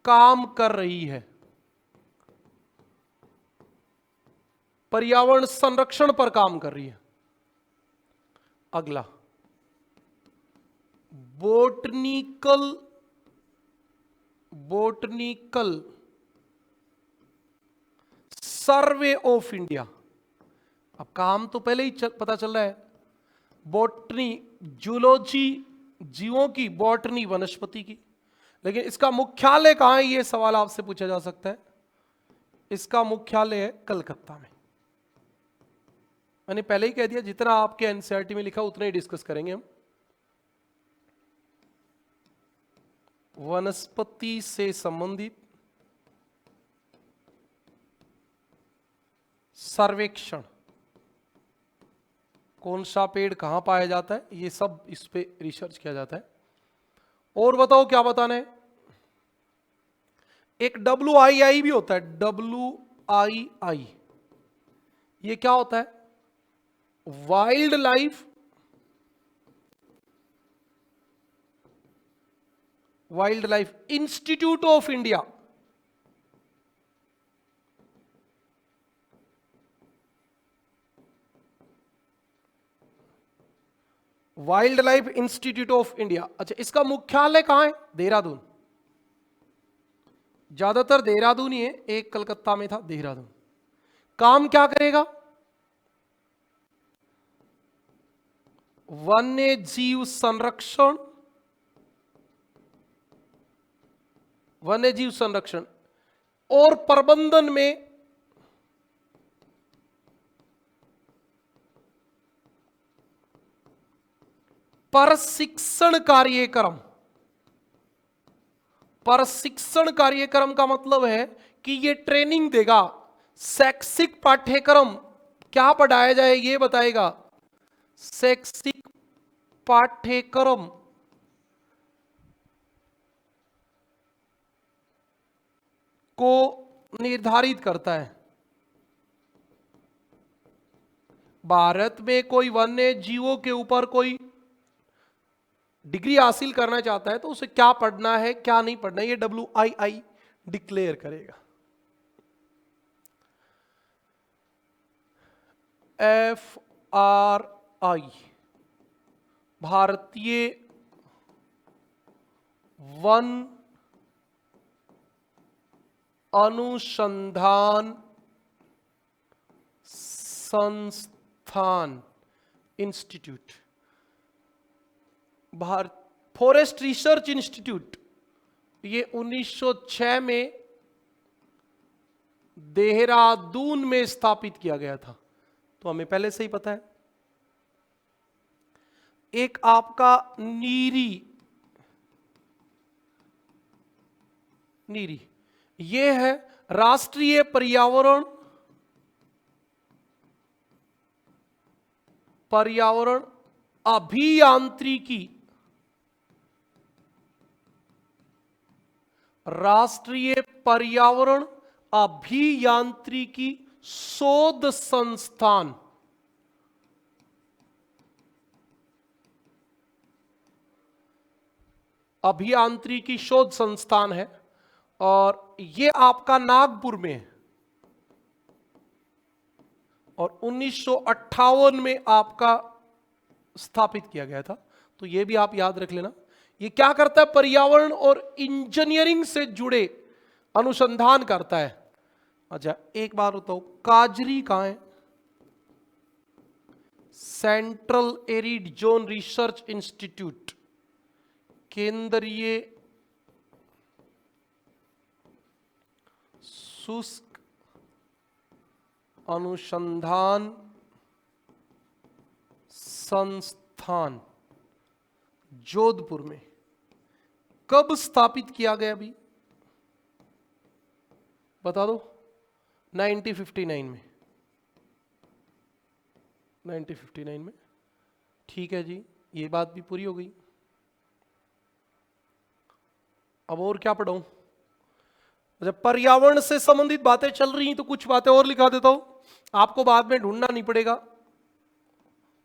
काम कर रही है। पर्यावरण संरक्षण पर काम कर रही है। अगला बोटनिकल सर्वे ऑफ इंडिया। अब काम तो पहले ही पता चल रहा है, बॉटनी जूलॉजी जीवों की, बॉटनी वनस्पति की, लेकिन इसका मुख्यालय कहां है, यह सवाल आपसे पूछा जा सकता है। इसका मुख्यालय है कलकत्ता में। मैंने पहले ही कह दिया, जितना आपके एनसीईआरटी में लिखा उतना ही डिस्कस करेंगे हम। वनस्पति से संबंधित सर्वेक्षण, कौन सा पेड़ कहां पाया जाता है, ये सब इस पे रिसर्च किया जाता है। और बताओ क्या बताना है। एक WII भी होता है, WII, ये क्या होता है? Wild life institute of India. Wild life institute of India. अच्छा, इसका मुख्यालय कहां है? देहरादून। ज्यादातर देहरादून ही है, एक कलकत्ता में था, देहरादून। काम क्या करेगा? वन्य जीव संरक्षण और प्रबंधन में प्रशिक्षण कार्यक्रम का मतलब है कि ये ट्रेनिंग देगा। शैक्षिक पाठ्यक्रम क्या पढ़ाया जाए ये बताएगा। शैक्षिक पाठ्यक्रम को निर्धारित करता है। भारत में कोई वन्य जीवों के ऊपर कोई डिग्री हासिल करना चाहता है तो उसे क्या पढ़ना है, क्या नहीं पढ़ना है, ये WII डिक्लेयर करेगा। FRI भारतीय वन अनुसंधान संस्थान institute, Bharat forest research institute, ये 1906 में देहरादून में स्थापित किया गया था, तो हमें पहले से ही पता है। एक आपका नीरी ये है राष्ट्रीय पर्यावरण अभियांत्रिकी, राष्ट्रीय पर्यावरण अभियांत्रिकी शोध संस्थान। अभियांत्रिकी शोध संस्थान है और ये आपका नागपुर में है और 1958 में आपका स्थापित किया गया था, तो ये भी आप याद रख लेना। ये क्या करता है? पर्यावरण और इंजीनियरिंग से जुड़े अनुसंधान करता है। अच्छा एक बार बताओ, काजरी कहां है? Central arid zone research institute, केंद्रीय शुष्क अनुसंधान संस्थान, जोधपुर में। कब स्थापित किया गया? अभी बता दो। 1959 में। 1959 में। ठीक है जी, ये बात भी पूरी हो गई। अब और क्या पढ़ाऊं? जब पर्यावरण से संबंधित बातें चल रही हैं तो कुछ बातें और लिखा देता हूं, आपको बाद में ढूंढना नहीं पड़ेगा।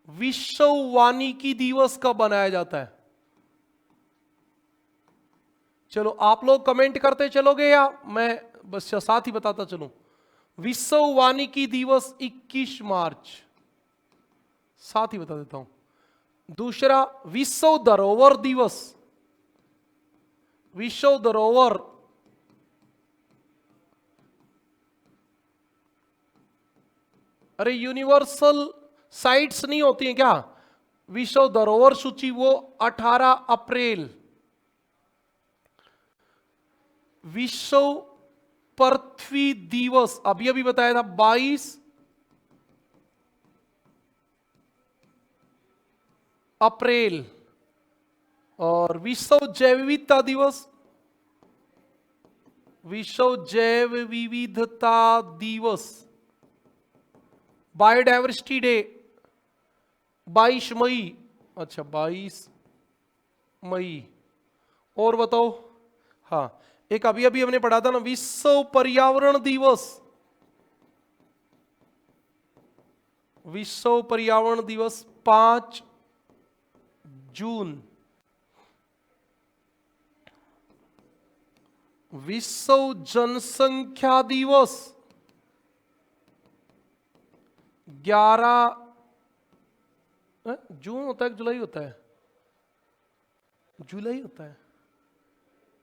विश्व वानिकी दिवस कब मनाया जाता है? चलो आप लोग कमेंट करते चलोगे या मैं बस साथ ही बताता चलूं? विश्व वानिकी दिवस 21 मार्च, साथ ही बता देता हूं। दूसरा विश्व धरोहर दिवस, विश्व धरोहर अरे यूनिवर्सल साइट्स नहीं होती हैं क्या? विश्व धरोहर सूची वो 18 अप्रैल। विश्व पृथ्वी दिवस अभी अभी बताया था 22 अप्रैल। और विश्व जैव विविधता दिवस, विश्व जैव विविधता दिवस, बायोडाइवर्सिटी डे 22 मई। अच्छा 22 मई। और बताओ? हाँ एक अभी अभी हमने पढ़ा था ना, विश्व पर्यावरण दिवस, विश्व पर्यावरण दिवस 5 जून। विश्व जनसंख्या दिवस 11 जून होता है कि जुलाई होता है? जुलाई होता है।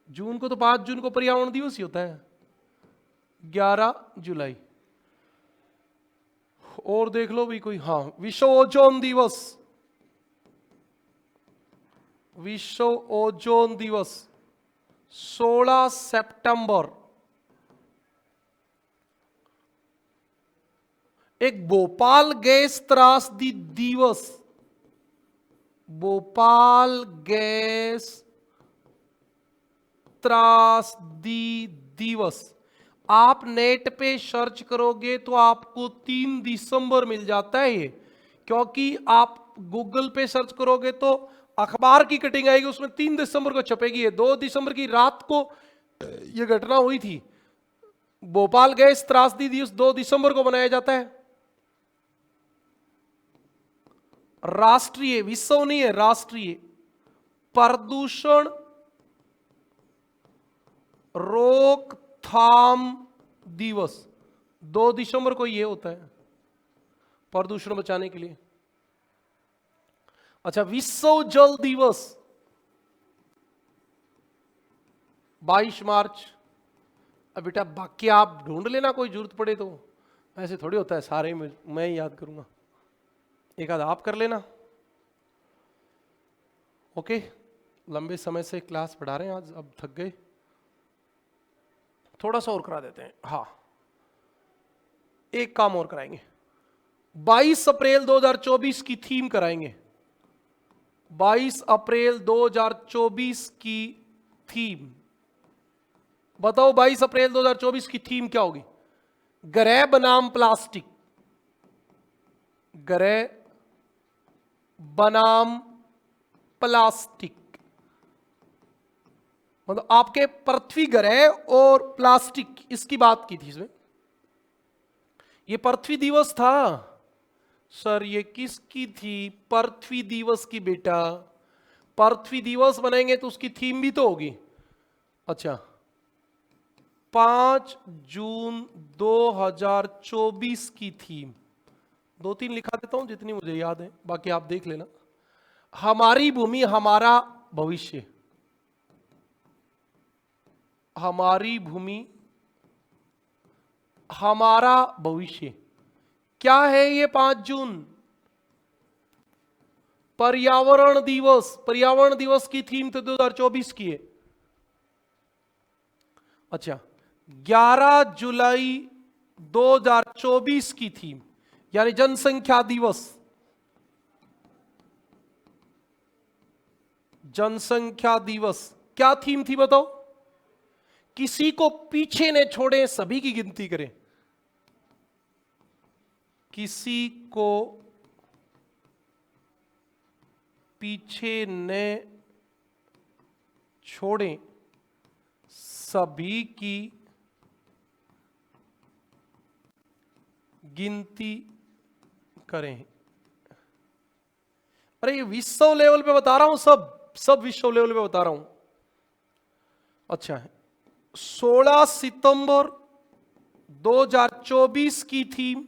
जून को तो 5 जून को पर्यावरण दिवस ही होता है। 11 जुलाई। और देख लो भी कोई। हाँ विश्व ओजोन दिवस, विश्व ओजोन दिवस 16 सितंबर। एक भोपाल गैस त्रासदी दिवस, भोपाल गैस त्रासदी दिवस। आप नेट पे सर्च करोगे तो आपको 3 दिसंबर मिल जाता है ये, क्योंकि आप गूगल पे सर्च करोगे तो अखबार की कटिंग आएगी, उसमें 3 दिसंबर को छपेगी। ये 2 दिसंबर की रात को ये घटना हुई थी। भोपाल गैस त्रासदी दिवस 2 दिसंबर को मनाया जाता है। राष्ट्रीय, विश्व नहीं है, राष्ट्रीय प्रदूषण रोकथाम दिवस 2 दिसंबर को ये होता है, प्रदूषण बचाने के लिए। अच्छा विश्व जल दिवस 22 मार्च। अब बेटा बाकी आप ढूंढ लेना, कोई जरूरत पड़े तो। ऐसे थोड़ी होता है सारे मैं ही याद करूंगा, एक आध आप कर लेना। ओके, लंबे समय से क्लास पढ़ा रहे हैं, आज अब थक गए, थोड़ा सा और करा देते हैं। हाँ एक काम और कराएंगे, 22 अप्रैल 2024 की थीम कराएंगे। 22 अप्रैल 2024 की थीम बताओ। 22 अप्रैल 2024 की थीम क्या होगी? ग्रह बनाम प्लास्टिक, ग्रह बनाम प्लास्टिक। मतलब आपके पृथ्वी ग्रह और प्लास्टिक, इसकी बात की थी इसमें। ये पृथ्वी दिवस था सर, ये किसकी थी? पृथ्वी दिवस की बेटा। पृथ्वी दिवस बनाएंगे तो उसकी थीम भी तो होगी। अच्छा 5 जून 2024 की थीम, 2-3 लिखा देता हूं जितनी मुझे याद है, बाकी आप देख लेना। हमारी भूमि हमारा भविष्य, हमारी भूमि हमारा भविष्य। क्या है ये 5 जून? पर्यावरण दिवस। पर्यावरण दिवस की थीम तो 2024 की है। अच्छा, 11 जुलाई 2024 की थीम यानी जनसंख्या दिवस। जनसंख्या दिवस क्या थीम थी बताओ? किसी को पीछे न छोड़ें, सभी की गिनती करें। किसी को पीछे न छोड़ें, सभी की गिनती करें। अरे ये विश्व लेवल पे बता रहा हूं, सब विश्व लेवल पे बता रहा हूं। अच्छा है, 16 सितंबर 2024 की थीम।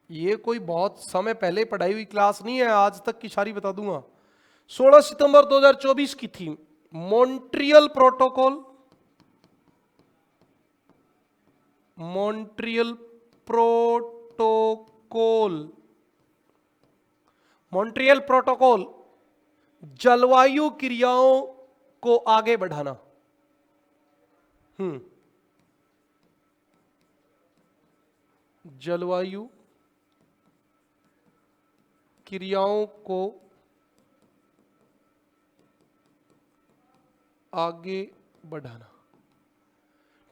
ये कोई बहुत समय पहले पढ़ाई हुई क्लास नहीं है, आज तक की सारी बता दूंगा। 16 सितंबर 2024 की theme Montreal protocol. Montreal protocol. Montreal protocol जलवायु क्रियाओं को आगे बढ़ाना। जलवायु क्रियाओं को आगे बढ़ाना।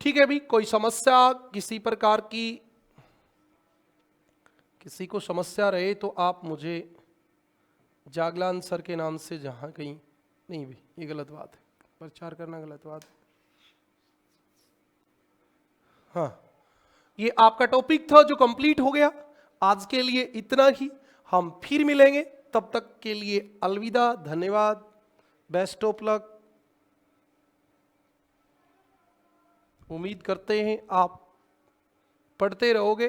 ठीक है भी, कोई समस्या किसी प्रकार की, किसी को समस्या रहे तो आप मुझे जागलान सर के नाम से जहां कहीं, नहीं भी ये गलत बात है, प्रचार करना गलत बात है। हाँ, ये आपका टॉपिक था जो कंप्लीट हो गया। आज के लिए इतना ही, हम फिर मिलेंगे, तब तक के लिए अलविदा, धन्यवाद, बेस्ट ऑफ लक। उम्मीद करते हैं आप पढ़ते रहोगे।